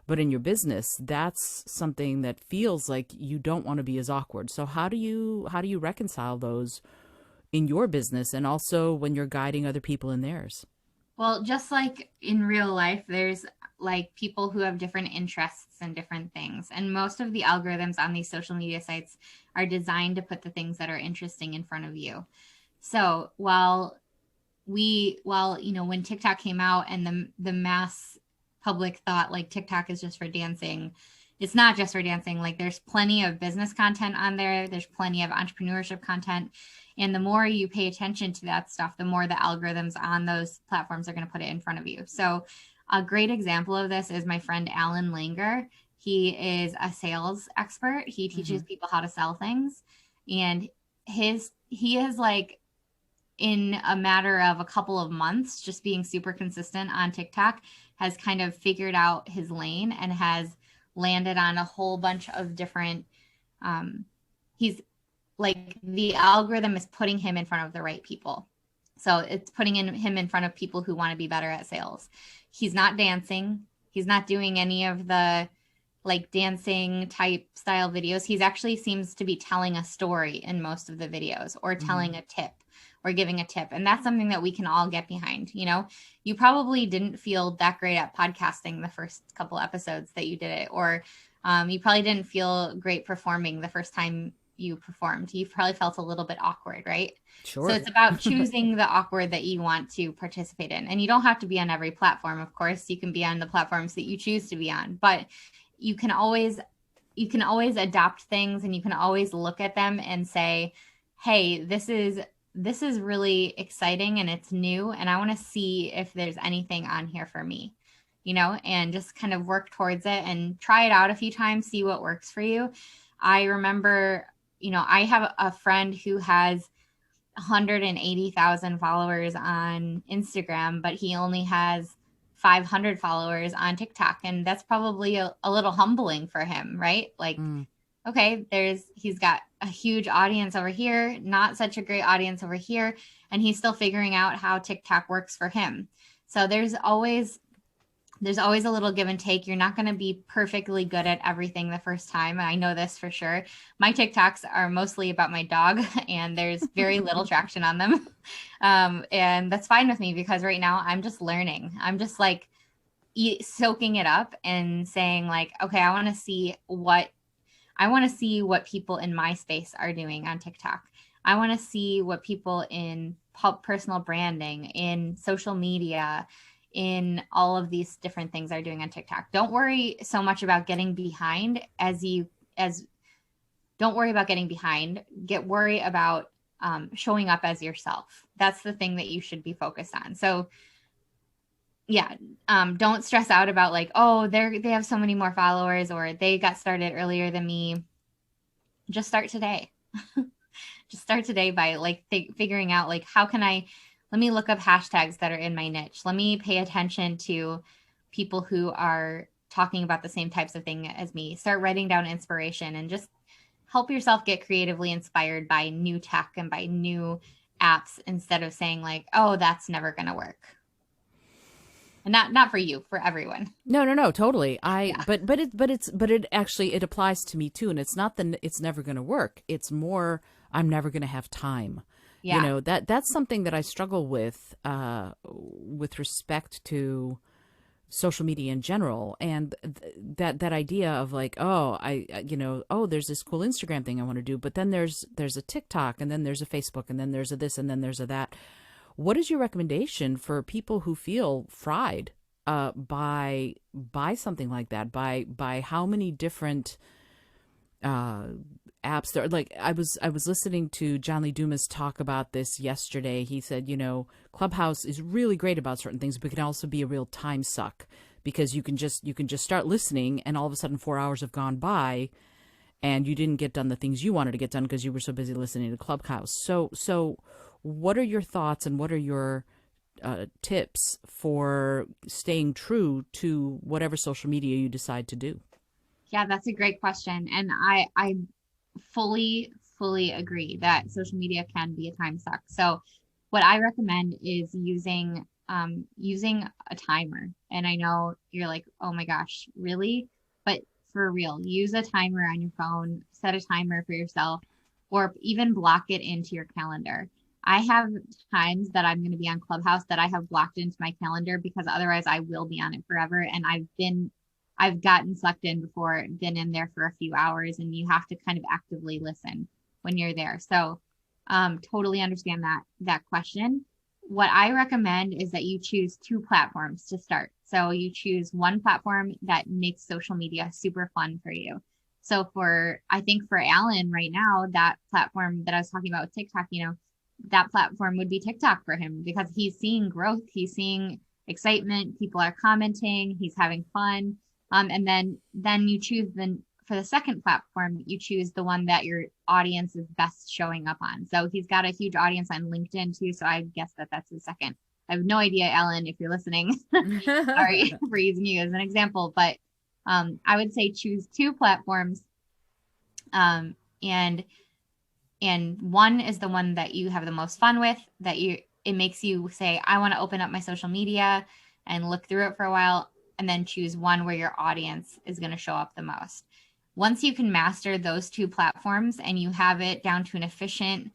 But in your business, that's something that feels like you don't want to be as awkward. So how do you reconcile those in your business, and also when you're guiding other people in theirs? Well, just like in real life, there's like people who have different interests in different things. And most of the algorithms on these social media sites are designed to put the things that are interesting in front of you. So when TikTok came out and the mass public thought like TikTok is just for dancing, it's not just for dancing. Like there's plenty of business content on there. There's plenty of entrepreneurship content. And the more you pay attention to that stuff, the more the algorithms on those platforms are going to put it in front of you. So a great example of this is my friend Alan Langer. He is a sales expert. He teaches people how to sell things. And he is like, in a matter of a couple of months, just being super consistent on TikTok, has kind of figured out his lane and has landed on a whole bunch of different, he's like, the algorithm is putting him in front of the right people. So it's putting him in front of people who want to be better at sales. He's not dancing. He's not doing any of the like dancing type style videos. He's actually seems to be telling a story in most of the videos, or telling a tip, or giving a tip. And that's something that we can all get behind. You probably didn't feel that great at podcasting the first couple episodes that you did it, or you probably didn't feel great performing the first time you performed. You probably felt a little bit awkward, right? Sure. So it's about choosing the awkward that you want to participate in. And you don't have to be on every platform, of course. You can be on the platforms that you choose to be on, but you can always adopt things, and you can always look at them and say, hey, this is really exciting and it's new, and I want to see if there's anything on here for me, and just kind of work towards it and try it out a few times, see what works for you. I remember, I have a friend who has 180,000 followers on Instagram, but he only has 500 followers on TikTok. And that's probably a little humbling for him, right? Like, okay, he's got a huge audience over here, not such a great audience over here, and he's still figuring out how TikTok works for him. So there's always a little give and take. You're not going to be perfectly good at everything the first time. I know this for sure. My TikToks are mostly about my dog, and there's very little traction on them. And that's fine with me, because right now I'm just learning. I'm just like soaking it up and saying like, okay, I want to see what people in my space are doing on TikTok. I want to see what people in personal branding, in social media, in all of these different things are doing on TikTok. Don't worry so much about getting behind don't worry about getting behind. Worry about showing up as yourself. That's the thing that you should be focused on. So yeah, don't stress out about like, oh, they have so many more followers, or they got started earlier than me. Just start today. Just start today by like figuring out like, let me look up hashtags that are in my niche. Let me pay attention to people who are talking about the same types of thing as me. Start writing down inspiration, and just help yourself get creatively inspired by new tech and by new apps instead of saying like, oh, that's never going to work. And not for you, for everyone. No, totally. Yeah. But it actually, it applies to me too. And it's not that it's never going to work. It's more, I'm never going to have time. You Yeah. know, that's something that I struggle with respect to social media in general, and that idea of like, oh, oh, there's this cool Instagram thing I want to do, but then there's a TikTok, and then there's a Facebook, and then there's a this, and then there's a that. What is your recommendation for people who feel fried by something like that? By how many different uh, apps there? Like I was listening to John Lee Dumas talk about this yesterday. He said, Clubhouse is really great about certain things, but can also be a real time suck because you can just start listening, and all of a sudden 4 hours have gone by, and you didn't get done the things you wanted to get done because you were so busy listening to Clubhouse. So what are your thoughts, and what are your tips for staying true to whatever social media you decide to do? Yeah, that's a great question. And I fully agree that social media can be a time suck. So what I recommend is using a timer. And I know you're like, oh my gosh, really? But for real, use a timer on your phone, set a timer for yourself, or even block it into your calendar. I have times that I'm going to be on Clubhouse that I have blocked into my calendar because otherwise I will be on it forever. And I've gotten sucked in before, been in there for a few hours, and you have to kind of actively listen when you're there. So totally understand that question. What I recommend is that you choose two platforms to start. So you choose one platform that makes social media super fun for you. So I think for Alan right now, that platform that I was talking about with TikTok, that platform would be TikTok for him because he's seeing growth, he's seeing excitement, people are commenting, he's having fun. And then you choose for the second platform, you choose the one that your audience is best showing up on. So he's got a huge audience on LinkedIn too. So I guess that's his second. I have no idea, Ellen, if you're listening. Sorry for using you as an example, but I would say choose two platforms, and one is the one that you have the most fun with, it makes you say, I want to open up my social media and look through it for a while, and then choose one where your audience is going to show up the most. Once you can master those two platforms and you have it down to an efficient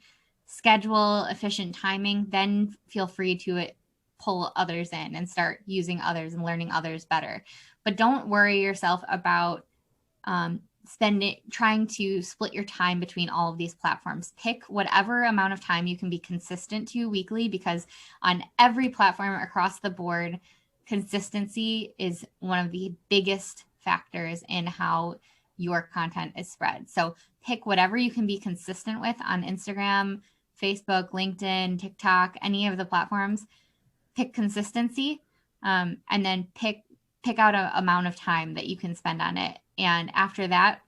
schedule, efficient timing, then feel free to pull others in and start using others and learning others better. But don't worry yourself about trying to split your time between all of these platforms. Pick whatever amount of time you can be consistent to weekly, because on every platform across the board, consistency is one of the biggest factors in how your content is spread. So pick whatever you can be consistent with on Instagram, Facebook, LinkedIn, TikTok, any of the platforms. Pick consistency, and then pick out an amount of time that you can spend on it. And after that,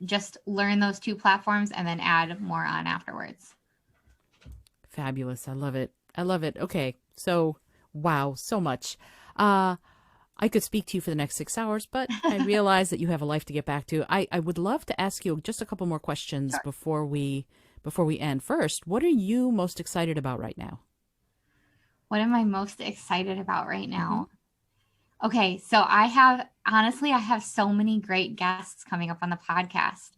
just learn those two platforms and then add more on afterwards. Fabulous. I love it. Okay. So, wow, so much. I could speak to you for the next 6 hours, but I realize that you have a life to get back to. I would love to ask you just a couple more questions Sure. before we end. First, what are you most excited about right now? What am I most excited about right Mm-hmm. now? Okay, so I have so many great guests coming up on the podcast.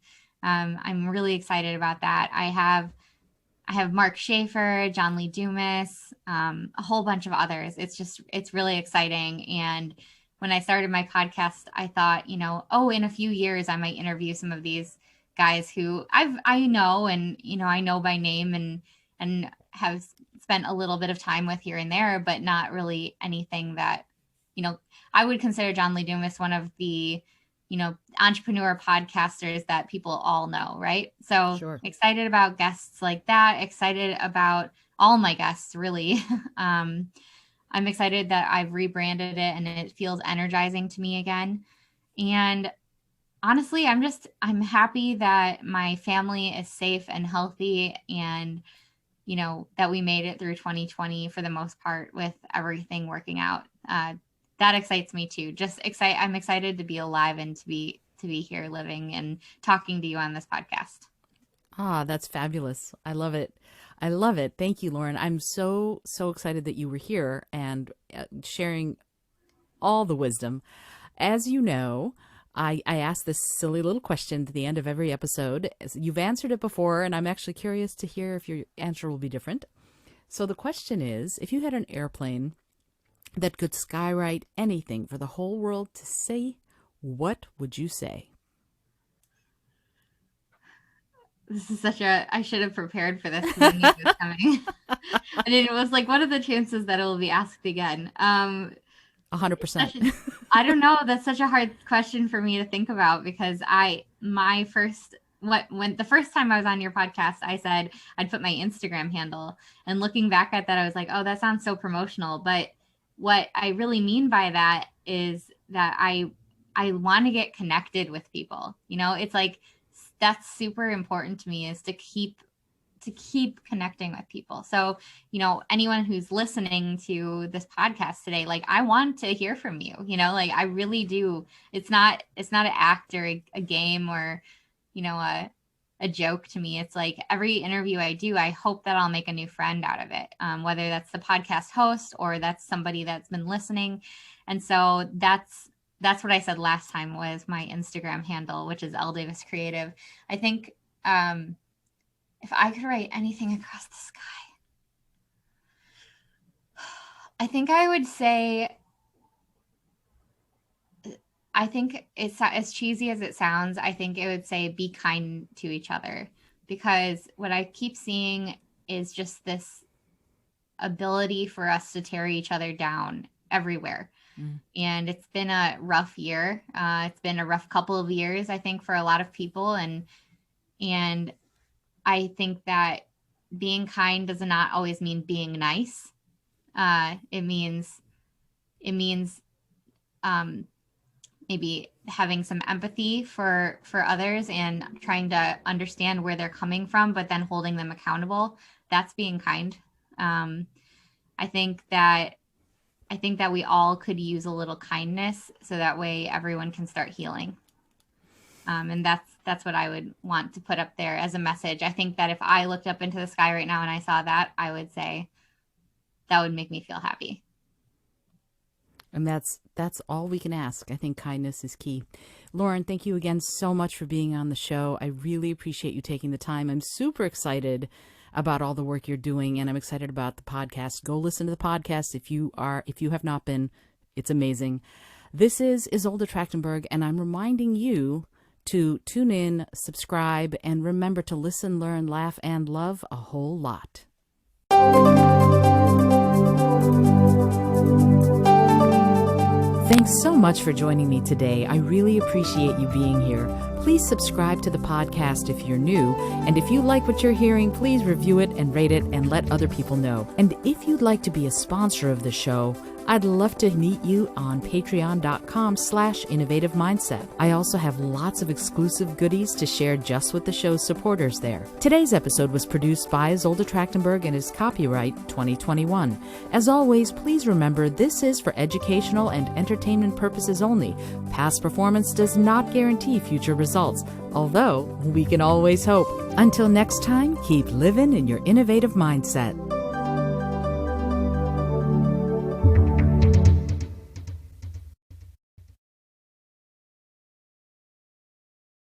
I'm really excited about that. I have Mark Schaefer, John Lee Dumas, a whole bunch of others. It's really exciting. And when I started my podcast, I thought, in a few years I might interview some of these guys who I know, and I know by name and have spent a little bit of time with here and there, but not really anything that, I would consider John Lee Dumas one of the, entrepreneur podcasters that people all know, right? So Sure. excited about guests like that, excited about all my guests, really. I'm excited that I've rebranded it and it feels energizing to me again. And honestly, I'm happy that my family is safe and healthy, and, that we made it through 2020 for the most part with everything working out. That excites me too. I'm excited to be alive and to be to be here living and talking to you on this podcast. Ah, that's fabulous. I love it. I love it. Thank you, Lauren. I'm so excited that you were here and sharing all the wisdom. As you know, I ask this silly little question at the end of every episode. You've answered it before, and I'm actually curious to hear if your answer will be different. So the question is, if you had an airplane that could skywrite anything for the whole world to say, what would you say? This is I should have prepared for this. I knew it was coming. And it was like, what are the chances that it will be asked again? 100%. I don't know. That's such a hard question for me to think about because the first time I was on your podcast, I said I'd put my Instagram handle, and looking back at that, I was like, oh, that sounds so promotional. But what I really mean by that is that I want to get connected with people. You know, it's like, that's super important to me, is to keep connecting with people. So, you know, anyone who's listening to this podcast today, like, I want to hear from you, you know, like, I really do. It's not an act or a game or, you know, a joke to me. It's like every interview I do, I hope that I'll make a new friend out of it, whether that's the podcast host or that's somebody that's been listening. And so that's what I said last time was my Instagram handle, which is L Davis Creative. I think if I could write anything across the sky, I think I would say, I think it's as cheesy as it sounds. I think it would say, be kind to each other, because what I keep seeing is just this ability for us to tear each other down everywhere. And it's been a rough year. It's been a rough couple of years, I think, for a lot of people. And I think that being kind does not always mean being nice. It means maybe having some empathy for others and trying to understand where they're coming from, but then holding them accountable. That's being kind. I think that we all could use a little kindness, so that way everyone can start healing. And that's what I would want to put up there as a message. I think that if I looked up into the sky right now and I saw that, I would say that would make me feel happy. And that's all we can ask. I think kindness is key. Lauren, thank you again so much for being on the show. I really appreciate you taking the time. I'm super excited about all the work you're doing, and I'm excited about the podcast. Go listen to the podcast if you have not been. It's amazing. This is Isolde Trachtenberg, and I'm reminding you to tune in, subscribe, and remember to listen, learn, laugh, and love a whole lot. Thanks so much for joining me today. I really appreciate you being here. Please subscribe to the podcast if you're new. And if you like what you're hearing, please review it and rate it and let other people know. And if you'd like to be a sponsor of the show, I'd love to meet you on patreon.com/innovative mindset. I also have lots of exclusive goodies to share just with the show's supporters there. Today's episode was produced by Isolde Trachtenberg and is copyright 2021. As always, please remember this is for educational and entertainment purposes only. Past performance does not guarantee future results, although we can always hope. Until next time, keep living in your innovative mindset.